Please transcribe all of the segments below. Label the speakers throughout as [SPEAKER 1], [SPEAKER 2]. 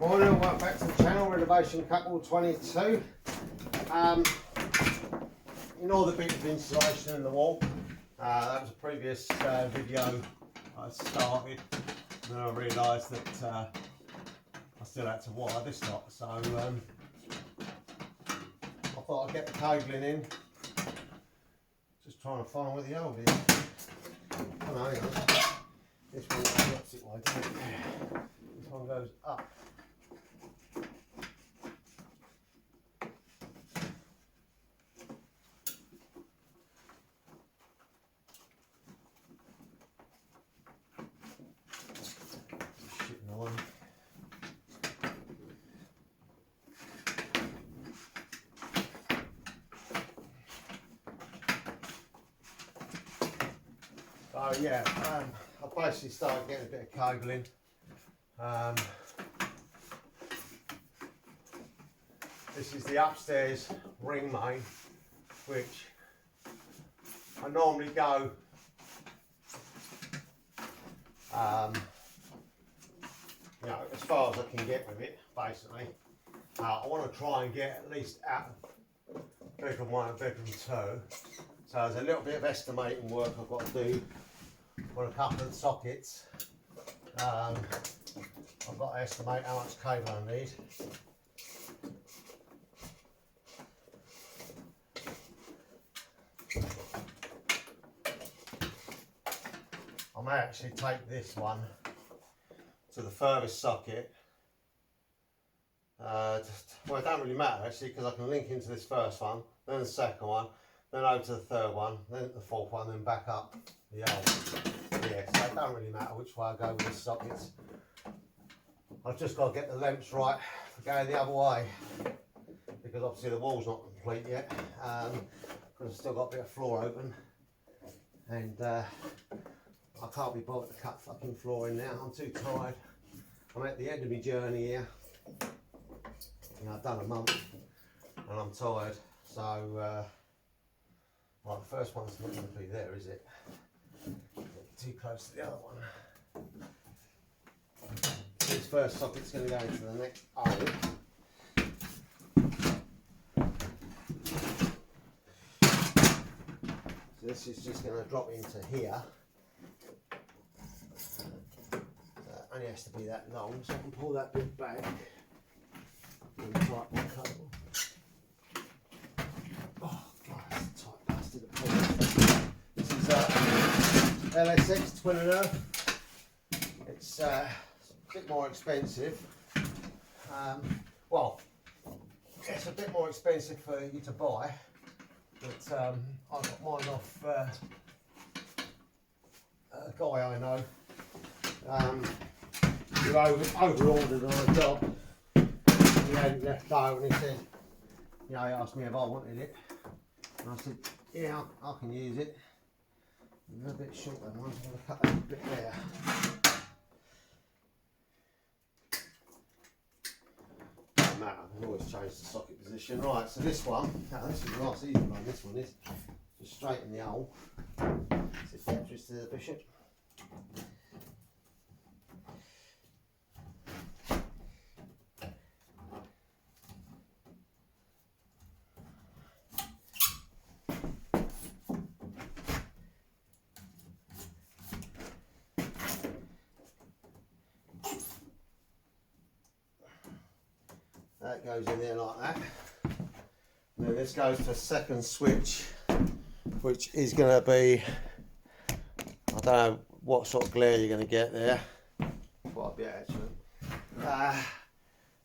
[SPEAKER 1] Morning and welcome back to the channel, Renovation Couple 22. Ignore the bit of insulation in the wall. That was a previous video I started, and then I realised that I still had to wire this lot, so I thought I'd get the cabling in. Just trying to find where the old is. Oh no, hang on. This one goes the opposite way, doesn't it? This one goes up. So yeah, I basically started getting a bit of cabling. This is the upstairs ring main, which I normally go you know, as far as I can get with it, basically. I want to try and get at least out of bedroom 1 and bedroom 2. So there's a little bit of estimating work I've got to do on a couple of the sockets. I've got to estimate how much cable I need. I may actually take this one to the furthest socket. Well, it don't really matter actually, because I can link into this first one, then the second one, then over to the third one, then the fourth one, then back up the old. Yeah, so it don't really matter which way I go with the sockets. I've just got to get the lengths right for going the other way, because obviously the wall's not complete yet, because I've still got a bit of floor open, and I can't be bothered to cut fucking floor in now. I'm too tired. I'm at the end of my journey here. You know, I've done a month and I'm tired. So, well, the first one's not going to be there, is it? Too close to the other one. This first socket's going to go into the next hole. So this is just going to drop into here. Only has to be that long, so I can pull that bit back and tighten the cable. Oh god, that's a tight bastard to pull. This is LSX Twin and Earth. It's a bit more expensive. Well, it's a bit more expensive for you to buy, but I got mine off a guy I know. Who over-ordered on a job. He hadn't left go, and he said, you know, he asked me if I wanted it, and I said, yeah, I can use it. A little bit short that one, so I'm going to cut that bit there. Doesn't matter, I can always change the socket position. Right, so this one, this is a nice easy one, this one is. Just straighten the hole. Sit down to the bishop. That goes in there like that. And then this goes to a second switch, which is going to be, I don't know what sort of glare you're going to get there. Quite a bit actually.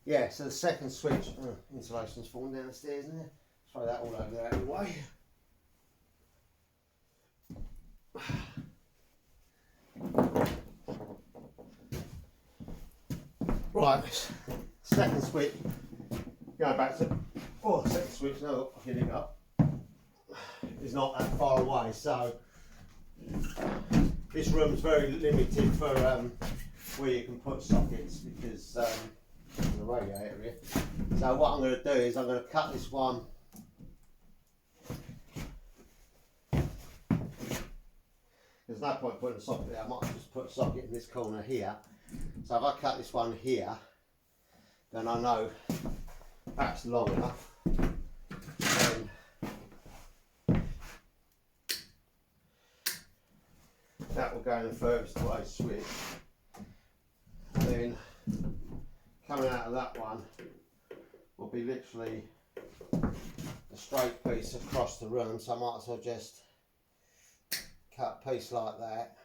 [SPEAKER 1] Yeah, so the second switch, insulation's falling down the stairs in there. Throw that all over there anyway. Right, second switch. Going back to, second switch, no, here you go. It's not that far away, so this room's very limited for where you can put sockets, because the radiator here. So what I'm going to do is I'm going to cut this one. There's no point putting a socket there. I might just put a socket in this corner here. So if I cut this one here, then I know that's long enough. Then that will go in the furthest away switch. Then coming out of that one will be literally a straight piece across the room, so I might as well just cut a piece like that.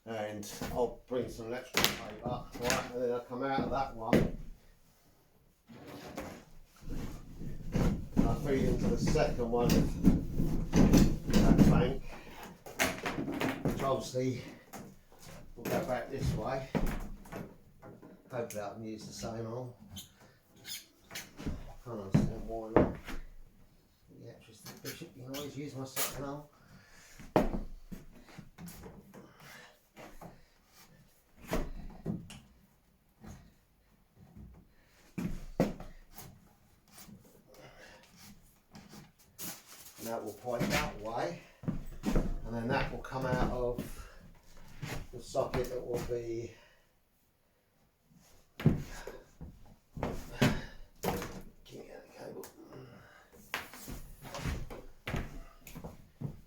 [SPEAKER 1] And I'll bring some electrical paper, right, and then I'll come out of that one and I'll feed into the second one of that bank, which obviously will go back this way. Hopefully I can use the same hole. Can't understand why not. The electricity bishop, you can always use my second hole. That will point that way, and then that will come out of the socket that will be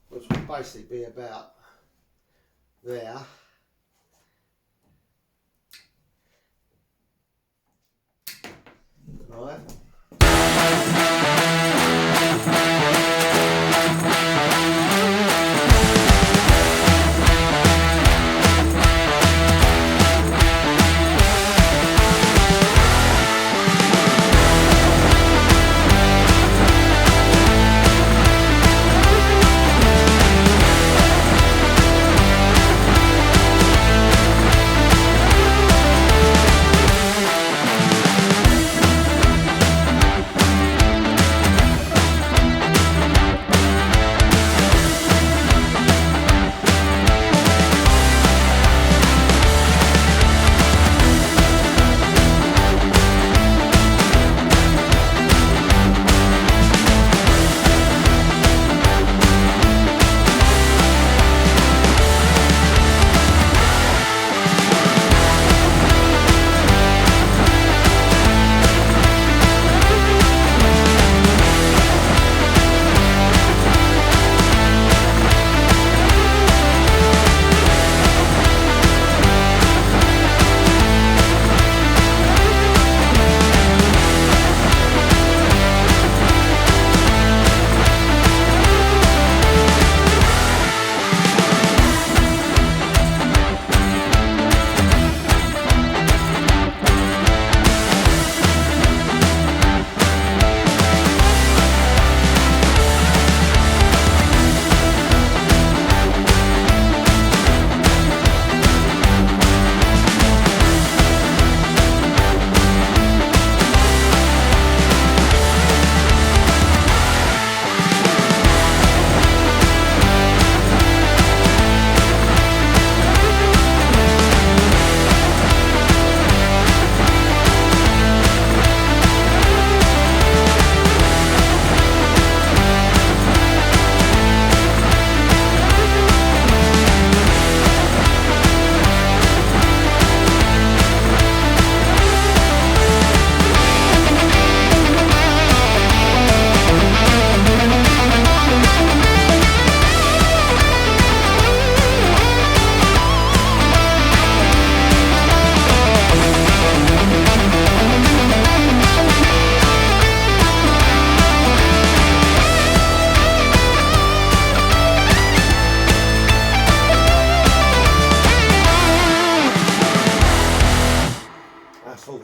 [SPEAKER 1] which will basically be about there. Right.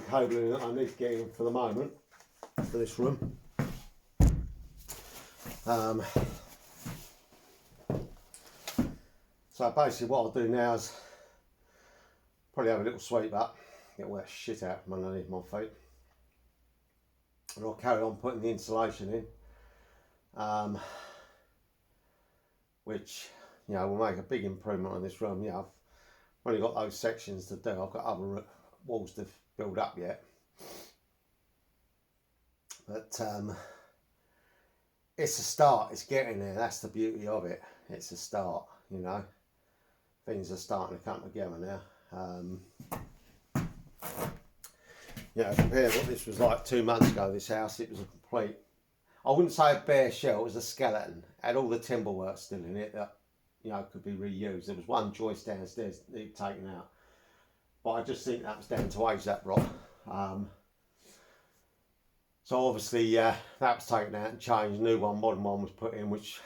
[SPEAKER 1] Cabling that I need to get in for the moment for this room. So basically what I'll do now is probably have a little sweep up, get all that shit out from underneath my feet, and I'll carry on putting the insulation in, which, you know, will make a big improvement on this room. Yeah, I've only got those sections to do. I've got other walls to build up yet, but it's a start. It's getting there. That's the beauty of it. It's a start, you know. things are starting to come together now. You know, compared to what this was like 2 months ago, this house, it was a complete, I wouldn't say a bare shell, it was a skeleton. It had all the timber work still in it that, you know, could be reused. There was one joist downstairs that needed taken out. But I just think that was down to age, that rock. So obviously that was taken out and changed. A new one, modern one was put in, which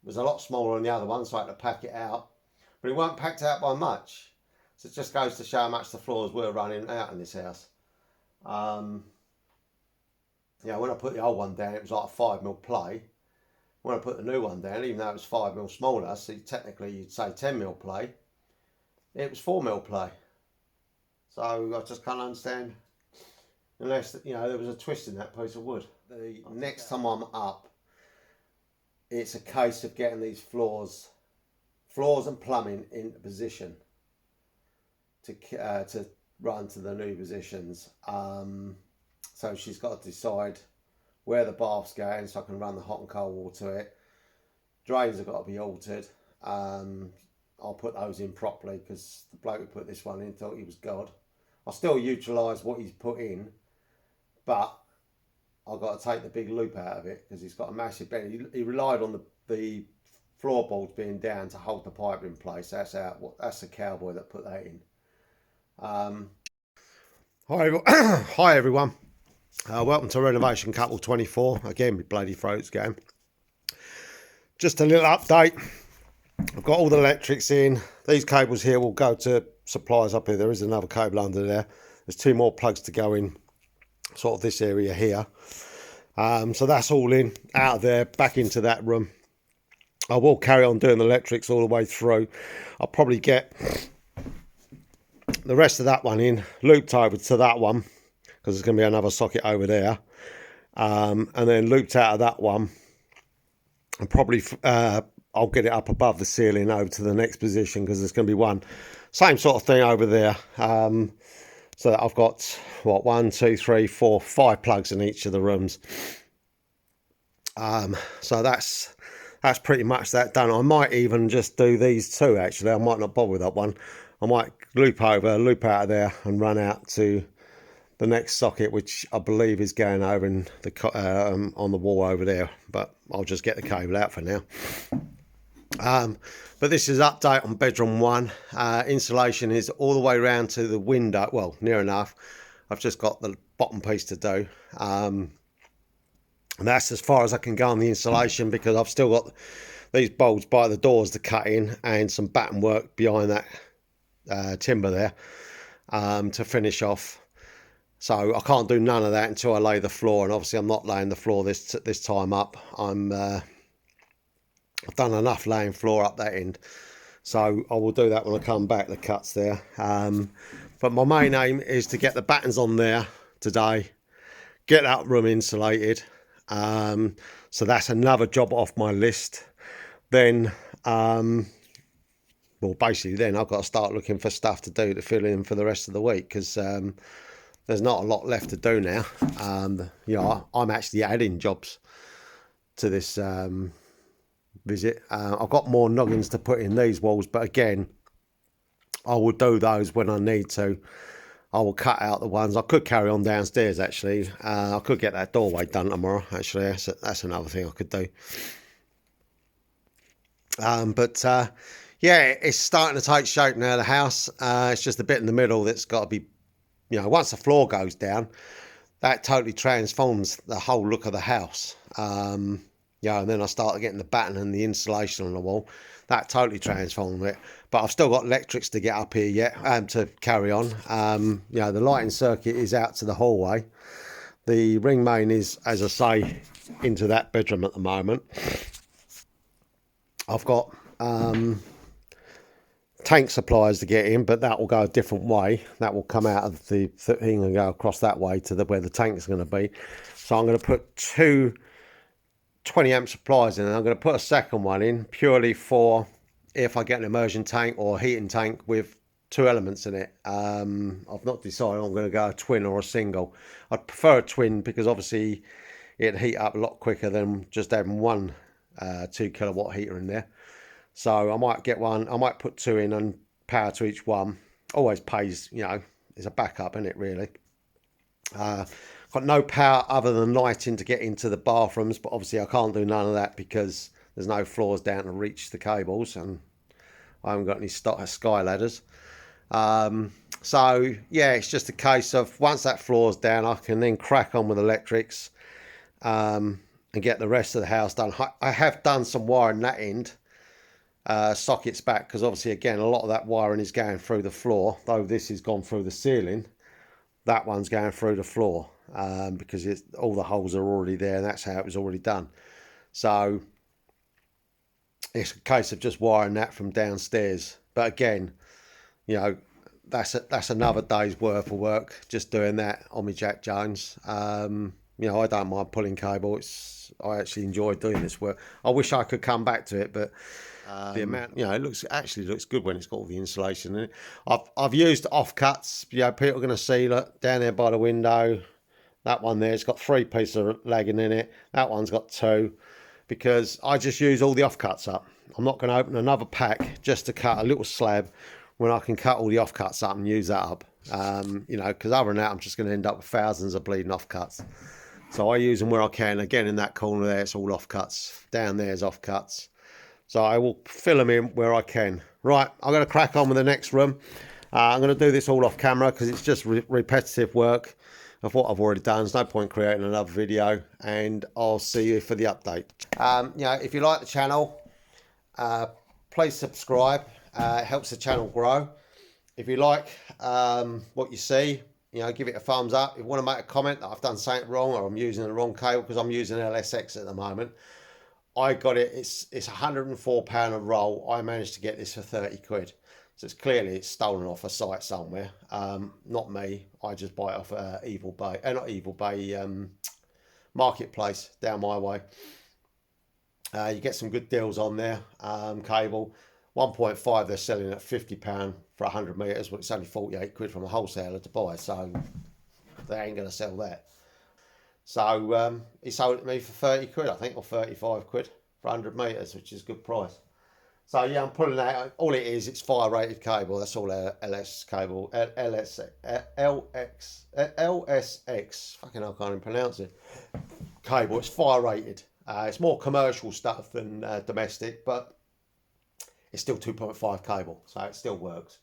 [SPEAKER 1] was a lot smaller than the other one, so I had to pack it out. But it weren't packed out by much. So it just goes to show how much the floors were running out in this house. Yeah, when I put the old one down, it was like a 5mm play. When I put the new one down, even though it was 5mm smaller, so technically you'd say 10mm play, it was 4mm play. So I just can't understand, unless, you know, there was a twist in that piece of wood. The next time I'm up, it's a case of getting these floors and plumbing into position to run to the new positions. So she's got to decide where the bath's going so I can run the hot and cold water to it. Drains have got to be altered. I'll put those in properly because the bloke who put this one in thought he was God. I still utilise what he's put in, but I've got to take the big loop out of it because he's got a massive bend. He relied on the floorboards being down to hold the pipe in place. That's the cowboy that put that in. Hi everyone. Welcome to Renovation Couple 24. Again, my bloody throat's going. Just a little update. I've got all the electrics in. These cables here will go to supplies up here. There is another cable under there. There's 2 more plugs to go in sort of this area here. So that's all in, out of there, back into that room. I will carry on doing the electrics all the way through. I'll probably get the rest of that one in, looped over to that one, because there's going to be another socket over there. And then looped out of that one. And probably I'll get it up above the ceiling over to the next position because there's going to be one same sort of thing over there. So that I've got what 1, 2, 3, 4, 5 plugs in each of the rooms. So that's pretty much that done. I might even just do these 2 actually. I might not bother with that one. I might loop over, loop out of there and run out to the next socket, which I believe is going over in the on the wall over there, but I'll just get the cable out for now. But this is update on bedroom 1. Insulation is all the way around to the window, well, near enough. I've just got the bottom piece to do, and that's as far as I can go on the insulation because I've still got these bolts by the doors to cut in and some batten work behind that timber there to finish off. So I can't do none of that until I lay the floor, and obviously I'm not laying the floor this time up. I've done enough laying floor up that end, so I will do that when I come back, the cuts there. But my main aim is to get the battens on there today, get that room insulated. So that's another job off my list. Then, well, basically then I've got to start looking for stuff to do to fill in for the rest of the week because there's not a lot left to do now. You know, I'm actually adding jobs to this visit. I've got more noggins to put in these walls, but again, I will do those when I need to. I will cut out the ones. I could carry on downstairs actually. I could get that doorway done tomorrow actually. That's another thing I could do. But yeah, it's starting to take shape now, the house. It's just a bit in the middle that's got to be, you know, once the floor goes down, that totally transforms the whole look of the house. Yeah, and then I started getting the batten and the insulation on the wall. That totally transformed it. But I've still got electrics to get up here yet, to carry on. You know, the lighting circuit is out to the hallway. The ring main is, as I say, into that bedroom at the moment. I've got tank supplies to get in, but that will go a different way. That will come out of the thing and go across that way to where the tank is going to be. So I'm going to put 2 20 amp supplies in, and I'm going to put a second one in purely for if I get an immersion tank or a heating tank with 2 elements in it. I've not decided I'm going to go a twin or a single. I'd prefer a twin because obviously it'd heat up a lot quicker than just having one 2 kilowatt heater in there. So I might get one, I might put 2 in and power to each one. Always pays, you know, it's a backup, isn't it, really? Got no power other than lighting to get into the bathrooms, but obviously I can't do none of that because there's no floors down to reach the cables, and I haven't got any sky ladders. So yeah, it's just a case of once that floor's down, I can then crack on with electrics and get the rest of the house done. I have done some wiring that end, sockets back, because obviously again a lot of that wiring is going through the floor, though this has gone through the ceiling. That one's going through the floor because all the holes are already there, and that's how it was already done. So it's a case of just wiring that from downstairs. But again, you know, that's another day's worth of work just doing that on my Jack Jones. You know, I don't mind pulling cable. I actually enjoy doing this work. I wish I could come back to it, but the amount, you know, it actually looks good when it's got all the insulation in it. I've used offcuts. You know, people are going to see, look, down there by the window, that one there, it's got 3 pieces of lagging in it. That one's got 2, because I just use all the offcuts up. I'm not going to open another pack just to cut a little slab when I can cut all the offcuts up and use that up. You know, because other than that, I'm just going to end up with thousands of bleeding offcuts. So I use them where I can. Again, in that corner there, it's all offcuts. Down there's offcuts. So I will fill them in where I can. Right, I'm going to crack on with the next room. I'm going to do this all off camera because it's just repetitive work of what I've already done. There's no point creating another video, and I'll see you for the update. You know, if you like the channel, please subscribe. It helps the channel grow. If you like what you see, you know, give it a thumbs up. If you want to make a comment that I've done something wrong or I'm using the wrong cable, because I'm using LSX at the moment. I got it, it's £104 a roll. I managed to get this for 30 quid. So it's clearly stolen off a site somewhere. Not me. I just buy it off Evil Bay, not Evil Bay, Marketplace down my way. You get some good deals on there. Cable, 1.5 they're selling at £50 for 100 metres, but it's only 48 quid from a wholesaler to buy, so they ain't going to sell that. So he sold it to me for 30 quid, I think, or 35 quid for 100 metres, which is a good price. So yeah, I'm pulling that. All it is, it's fire rated cable. That's all LS cable. LSX. Fucking hell, I can't even pronounce it. Cable. It's fire rated. It's more commercial stuff than domestic, but it's still 2.5 cable, so it still works.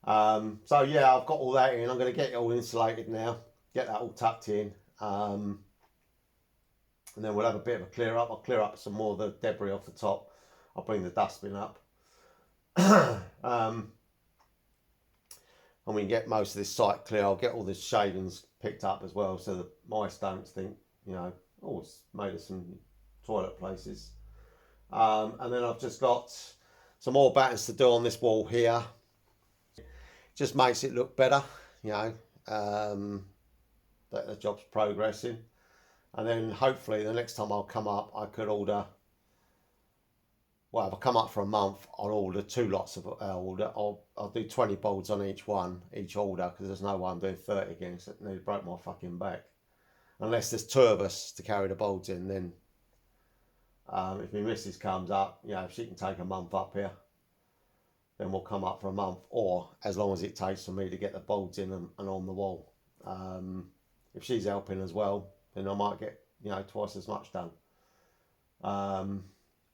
[SPEAKER 1] So yeah, I've got all that in. I'm going to get it all insulated now. Get that all tucked in. And then we'll have a bit of a clear up. I'll clear up some more of the debris off the top. I'll bring the dustbin up. And we can get most of this site clear. I'll get all the shavings picked up as well, so the mice don't think, you know, oh, it's made of some toilet places. And then I've just got some more battens to do on this wall here. Just makes it look better, you know, that the job's progressing. And then hopefully the next time I'll come up, I could order, well, if I come up for a month, I'll order 2 lots of order. I'll do 20 boards on each order, because there's no way I'm doing 30 again, because it nearly broke my fucking back. Unless there's 2 of us to carry the boards in, then if my missus comes up, you know, if she can take a month up here, then we'll come up for a month, or as long as it takes for me to get the boards in and on the wall. If she's helping as well, then I might get, you know, twice as much done.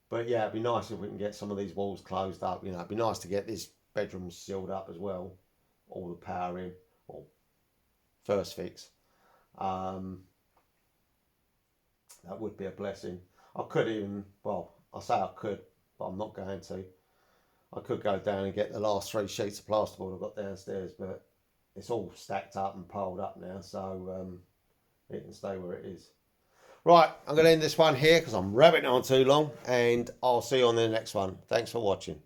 [SPEAKER 1] But yeah, it'd be nice if we can get some of these walls closed up. You know, it'd be nice to get this bedroom sealed up as well, all the power in, or first fix. That would be a blessing. I could even, well, I say I could, but I'm not going to. I could go down and get the last 3 sheets of plasterboard I've got downstairs, but it's all stacked up and piled up now, so it can stay where it is. Right, I'm going to end this one here because I'm rabbiting on too long, and I'll see you on the next one. Thanks for watching.